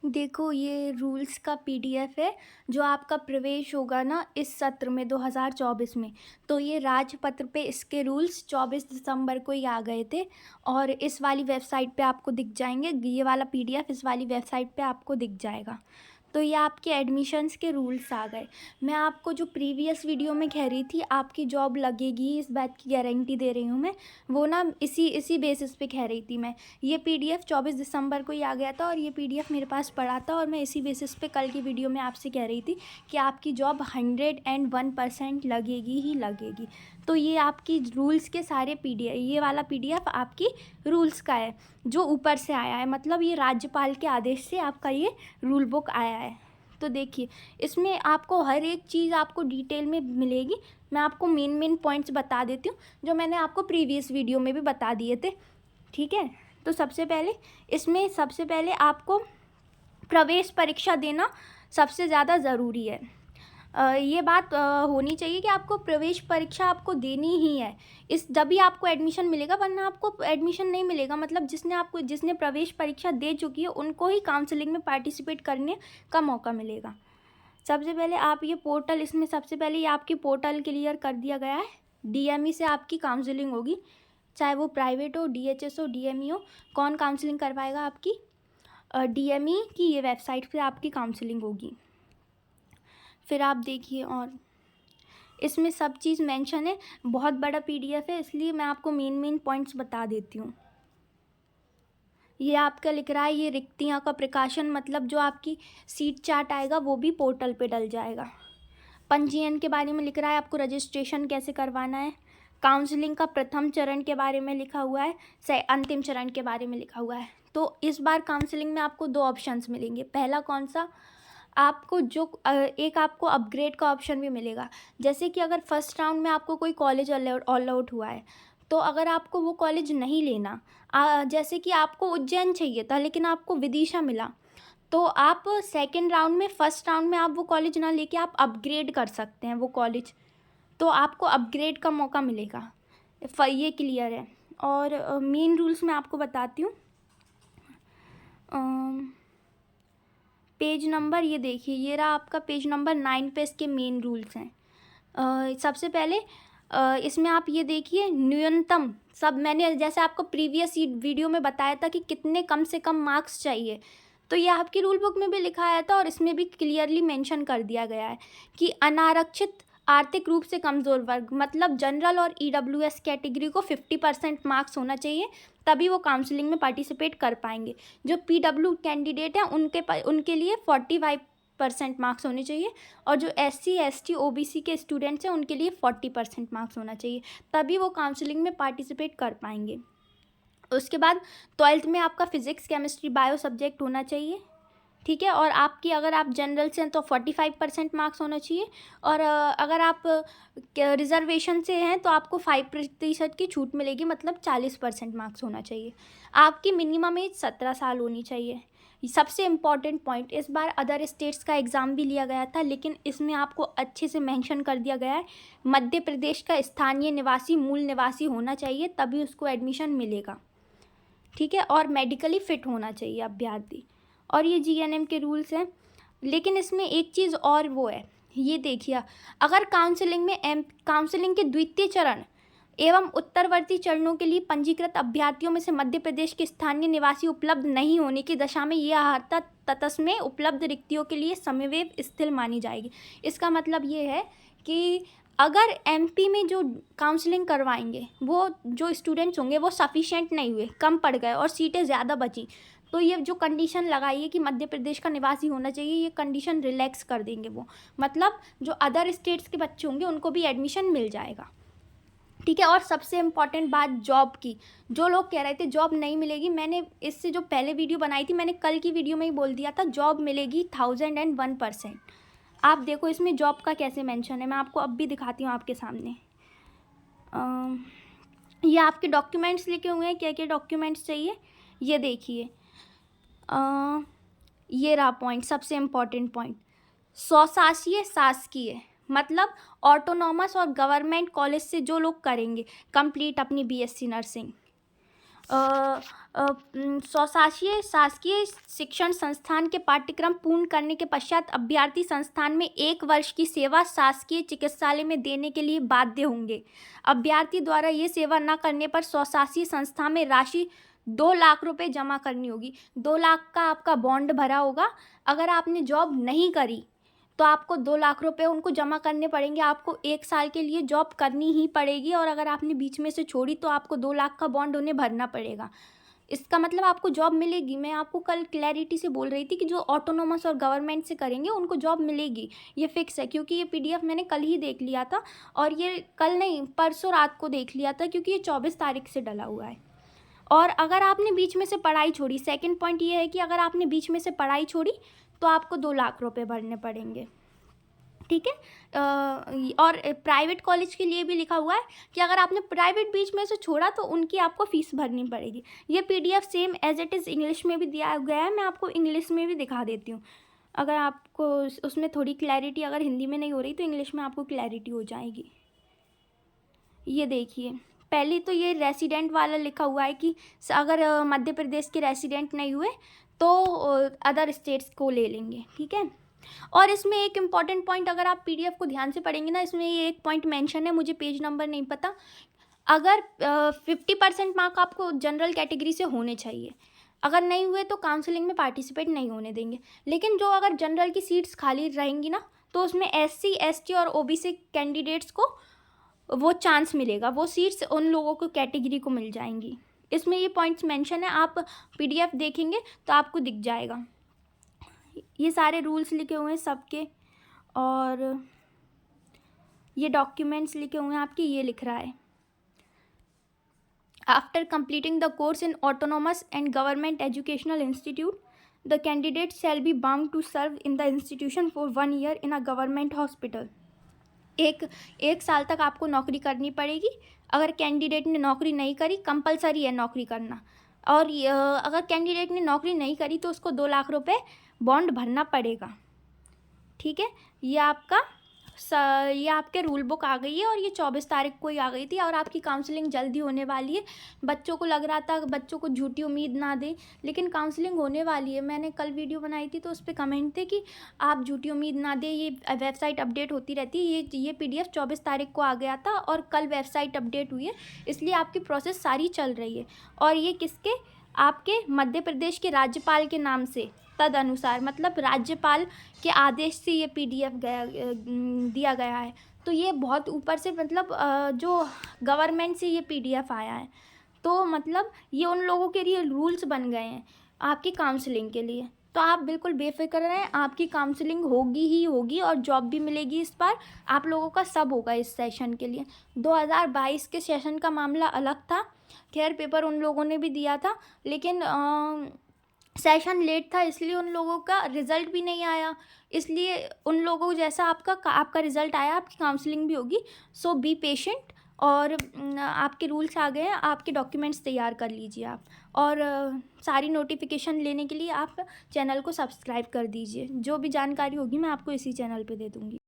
देखो, ये रूल्स का पीडीएफ है जो आपका प्रवेश होगा ना इस सत्र में 2024 में। तो ये राजपत्र पे इसके रूल्स 24 दिसंबर को ही आ गए थे और इस वाली वेबसाइट पे आपको दिख जाएंगे। ये वाला पीडीएफ इस वाली वेबसाइट पे आपको दिख जाएगा। तो ये आपके एडमिशन्स के रूल्स आ गए। मैं आपको जो प्रीवियस वीडियो में कह रही थी आपकी जॉब लगेगी, इस बात की गारंटी दे रही हूँ मैं, वो ना इसी बेसिस पे कह रही थी मैं। ये पीडीएफ 24 दिसंबर को ही आ गया था और ये पीडीएफ मेरे पास पड़ा था और मैं इसी बेसिस पे कल की वीडियो में आपसे कह रही थी कि आपकी जॉब 101% लगेगी ही लगेगी। तो ये आपकी रूल्स के सारे पीडीएफ, ये वाला पीडीएफ आपकी रूल्स का है जो ऊपर से आया है, मतलब ये राज्यपाल के आदेश से आपका ये रूल बुक आया है। तो देखिए, इसमें आपको हर एक चीज़ आपको डिटेल में मिलेगी। मैं आपको मेन पॉइंट्स बता देती हूँ जो मैंने आपको प्रीवियस वीडियो में भी बता दिए थे। ठीक है, तो सबसे पहले आपको प्रवेश परीक्षा देना सबसे ज़्यादा ज़रूरी है। ये बात होनी चाहिए कि आपको प्रवेश परीक्षा आपको देनी ही है, इस जभी आपको एडमिशन मिलेगा, वरना आपको एडमिशन नहीं मिलेगा। मतलब जिसने प्रवेश परीक्षा दे चुकी है उनको ही काउंसलिंग में पार्टिसिपेट करने का मौका मिलेगा। सबसे पहले आप ये पोर्टल, इसमें सबसे पहले ये आपकी पोर्टल क्लियर कर दिया गया है। डीएमई से आपकी काउंसलिंग होगी, चाहे वो प्राइवेट हो, डीएचएस हो, डीएमई हो। कौन काउंसलिंग करवाएगा आपकी? डीएमई की ये वेबसाइट पे आपकी काउंसलिंग होगी। फिर आप देखिए, और इसमें सब चीज़ मेंशन है। बहुत बड़ा पीडीएफ है, इसलिए मैं आपको मेन पॉइंट्स बता देती हूँ। ये आपका लिख रहा है, ये रिक्तियाँ का प्रकाशन, मतलब जो आपकी सीट चार्ट आएगा वो भी पोर्टल पे डल जाएगा। पंजीयन के बारे में लिख रहा है, आपको रजिस्ट्रेशन कैसे करवाना है। काउंसलिंग का प्रथम चरण के बारे में लिखा हुआ है, से अंतिम चरण के बारे में लिखा हुआ है। तो इस बार काउंसलिंग में आपको 2 ऑप्शंस मिलेंगे। पहला कौन सा? आपको एक आपको अपग्रेड का ऑप्शन भी मिलेगा। जैसे कि अगर फर्स्ट राउंड में आपको कोई कॉलेज ऑल आउट हुआ है, तो अगर आपको वो कॉलेज नहीं लेना, जैसे कि आपको उज्जैन चाहिए था लेकिन आपको विदिशा मिला, तो आप सेकंड राउंड में, फर्स्ट राउंड में आप वो कॉलेज ना लेके आप अपग्रेड कर सकते हैं वो कॉलेज, तो आपको अपग्रेड का मौका मिलेगा। ये क्लियर है। और मेन रूल्स मैं आपको बताती हूँ। पेज नंबर, ये देखिए, ये रहा आपका पेज नंबर 9 पे इसके मेन रूल्स हैं। सबसे पहले इसमें आप ये देखिए, न्यूनतम, सब मैंने जैसे आपको प्रीवियस वीडियो में बताया था कि कितने कम से कम मार्क्स चाहिए, तो ये आपकी रूल बुक में भी लिखा आया था और इसमें भी क्लियरली मेंशन कर दिया गया है कि अनारक्षित आर्थिक रूप से कमज़ोर वर्ग, मतलब जनरल और ईडब्ल्यूएस कैटेगरी को 50% मार्क्स होना चाहिए, तभी वो काउंसलिंग में पार्टिसिपेट कर पाएंगे। जो पीडब्ल्यू कैंडिडेट हैं उनके लिए 45% मार्क्स होने चाहिए, और जो एससी एसटी ओबीसी के स्टूडेंट्स हैं उनके लिए 40% मार्क्स होना चाहिए, तभी वो काउंसलिंग में पार्टिसिपेट कर पाएंगे। उसके बाद 12th में आपका फिजिक्स, केमिस्ट्री, बायो सब्जेक्ट होना चाहिए। ठीक है, और आपकी, अगर आप जनरल से हैं तो 45% मार्क्स होना चाहिए, और अगर आप रिजर्वेशन से हैं तो आपको 5% की छूट मिलेगी, मतलब 40% मार्क्स होना चाहिए। आपकी मिनिमम एज 17 साल होनी चाहिए। सबसे इम्पॉर्टेंट पॉइंट, इस बार अदर स्टेट्स का एग्ज़ाम भी लिया गया था, लेकिन इसमें आपको अच्छे से मेंशन कर दिया गया है, मध्य प्रदेश का स्थानीय निवासी, मूल निवासी होना चाहिए, तभी उसको एडमिशन मिलेगा। ठीक है, और मेडिकली फ़िट होना चाहिए अभ्यर्थी। और ये जीएनएम के रूल्स हैं। लेकिन इसमें एक चीज़ और वो है, ये देखिए, अगर काउंसलिंग के द्वितीय चरण एवं उत्तरवर्ती चरणों के लिए पंजीकृत अभ्यर्थियों में से मध्य प्रदेश के स्थानीय निवासी उपलब्ध नहीं होने की दशा में यह अर्हता तत्समय उपलब्ध रिक्तियों के लिए समवेव स्थिर मानी जाएगी। इसका मतलब ये है कि अगर एमपी में जो काउंसलिंग करवाएंगे वो जो स्टूडेंट्स होंगे वो सफिशिएंट नहीं हुए, कम पड़ गए और सीटें ज़्यादा बची, तो ये जो कंडीशन लगाई है कि मध्य प्रदेश का निवासी होना चाहिए, ये कंडीशन रिलैक्स कर देंगे वो, मतलब जो अदर स्टेट्स के बच्चे होंगे उनको भी एडमिशन मिल जाएगा। ठीक है, और सबसे इम्पॉर्टेंट बात जॉब की, जो लोग कह रहे थे जॉब नहीं मिलेगी, मैंने इससे जो पहले वीडियो बनाई थी, मैंने कल की वीडियो में ही बोल दिया था, जॉब मिलेगी 1001%। आप देखो इसमें जॉब का कैसे मेंशन है, मैं आपको अब भी दिखाती हूँ आपके सामने। ये आपके डॉक्यूमेंट्स लिखे हुए हैं, क्या क्या डॉक्यूमेंट्स चाहिए, ये देखिए। ये रहा पॉइंट, सबसे इम्पॉर्टेंट पॉइंट, स्वशासीय शासकीय, मतलब ऑटोनॉमस और गवर्नमेंट कॉलेज से जो लोग करेंगे कंप्लीट अपनी बीएससी नर्सिंग, स्वशासीय शासकीय शिक्षण संस्थान के पाठ्यक्रम पूर्ण करने के पश्चात अभ्यर्थी संस्थान में 1 वर्ष की सेवा शासकीय चिकित्सालय में देने के लिए बाध्य होंगे। अभ्यर्थी द्वारा ये सेवा न करने पर स्वशासीय संस्था में राशि 2 लाख रुपए जमा करनी होगी। 2 लाख का आपका बॉन्ड भरा होगा। अगर आपने जॉब नहीं करी तो आपको 2 लाख रुपए उनको जमा करने पड़ेंगे। आपको 1 साल के लिए जॉब करनी ही पड़ेगी, और अगर आपने बीच में से छोड़ी तो आपको 2 लाख का बॉन्ड उन्हें भरना पड़ेगा। इसका मतलब आपको जॉब मिलेगी। मैं आपको कल क्लैरिटी से बोल रही थी कि जो ऑटोनोमस और गवर्नमेंट से करेंगे उनको जॉब मिलेगी, ये फिक्स है, क्योंकि ये पीडीएफ मैंने कल ही देख लिया था, और ये कल नहीं परसों रात को देख लिया था, क्योंकि ये 24 तारीख से डला हुआ है। और अगर आपने बीच में से पढ़ाई छोड़ी, सेकंड पॉइंट ये है कि अगर आपने बीच में से पढ़ाई छोड़ी तो आपको 2 लाख रुपए भरने पड़ेंगे। ठीक है। और प्राइवेट कॉलेज के लिए भी लिखा हुआ है कि अगर आपने प्राइवेट बीच में से छोड़ा तो उनकी आपको फ़ीस भरनी पड़ेगी। ये PDF same as it is English में भी दिया गया है। मैं आपको इंग्लिश में भी दिखा देती हूँ। अगर आपको उसमें थोड़ी क्लैरिटी अगर हिंदी में नहीं हो रही तो इंग्लिश में आपको क्लैरिटी हो जाएगी। ये देखिए, पहले तो ये रेसिडेंट वाला लिखा हुआ है कि अगर मध्य प्रदेश के रेसिडेंट नहीं हुए तो अदर स्टेट्स को ले लेंगे। ठीक है। और इसमें एक इम्पॉर्टेंट पॉइंट, अगर आप पीडीएफ को ध्यान से पढ़ेंगे ना, इसमें ये एक पॉइंट मेंशन है, मुझे पेज नंबर नहीं पता। अगर 50% मार्क आपको जनरल कैटेगरी से होने चाहिए, अगर नहीं हुए तो काउंसलिंग में पार्टिसिपेट नहीं होने देंगे। लेकिन जो अगर जनरल की सीट्स खाली रहेंगी ना, तो उसमें एससी, एसटी और ओबीसी कैंडिडेट्स को वो चांस मिलेगा, वो सीट्स उन लोगों को कैटेगरी को मिल जाएंगी। इसमें ये पॉइंट्स मेंशन है, आप पीडीएफ देखेंगे तो आपको दिख जाएगा। ये सारे रूल्स लिखे हुए हैं सबके, और ये डॉक्यूमेंट्स लिखे हुए हैं आपके। ये लिख रहा है, after completing the course in autonomous and government educational institute the candidate shall be bound to serve in the institution for 1 year in a government hospital. एक साल तक आपको नौकरी करनी पड़ेगी। अगर कैंडिडेट ने नौकरी नहीं करी, कंपलसरी है नौकरी करना, और अगर कैंडिडेट ने नौकरी नहीं करी तो उसको 2 लाख रुपए बॉन्ड भरना पड़ेगा। ठीक है। ये आपके रूल बुक आ गई है, और ये 24 तारीख को ही आ गई थी, और आपकी काउंसलिंग जल्दी होने वाली है। बच्चों को लग रहा था, बच्चों को झूठी उम्मीद ना दें, लेकिन काउंसलिंग होने वाली है। मैंने कल वीडियो बनाई थी तो उस पर कमेंट थे कि आप झूठी उम्मीद ना दें, ये वेबसाइट अपडेट होती रहती है। ये पीडीएफ 24 तारीख को आ गया था, और कल वेबसाइट अपडेट हुई है, इसलिए आपकी प्रोसेस सारी चल रही है। और ये किसके, आपके मध्य प्रदेश के राज्यपाल के नाम से तद अनुसार, मतलब राज्यपाल के आदेश से ये पीडीएफ दिया गया है। तो ये बहुत ऊपर से, मतलब जो गवर्नमेंट से ये पीडीएफ आया है, तो मतलब ये उन लोगों के लिए रूल्स बन गए हैं आपकी काउंसलिंग के लिए। तो आप बिल्कुल बेफिक्र रहें, आपकी काउंसलिंग होगी ही होगी, और जॉब भी मिलेगी। इस बार आप लोगों का सब होगा इस सेशन के लिए। 2022 के सेशन का मामला अलग था, खैर पेपर उन लोगों ने भी दिया था, लेकिन सेशन लेट था, इसलिए उन लोगों का रिज़ल्ट भी नहीं आया। इसलिए उन लोगों जैसा आपका रिज़ल्ट आया, आपकी काउंसलिंग भी होगी। सो बी पेशेंट, और आपके रूल्स आ गए हैं, आपके डॉक्यूमेंट्स तैयार कर लीजिए आप, और सारी नोटिफिकेशन लेने के लिए आप चैनल को सब्सक्राइब कर दीजिए। जो भी जानकारी होगी मैं आपको इसी चैनल पे दे दूँगी।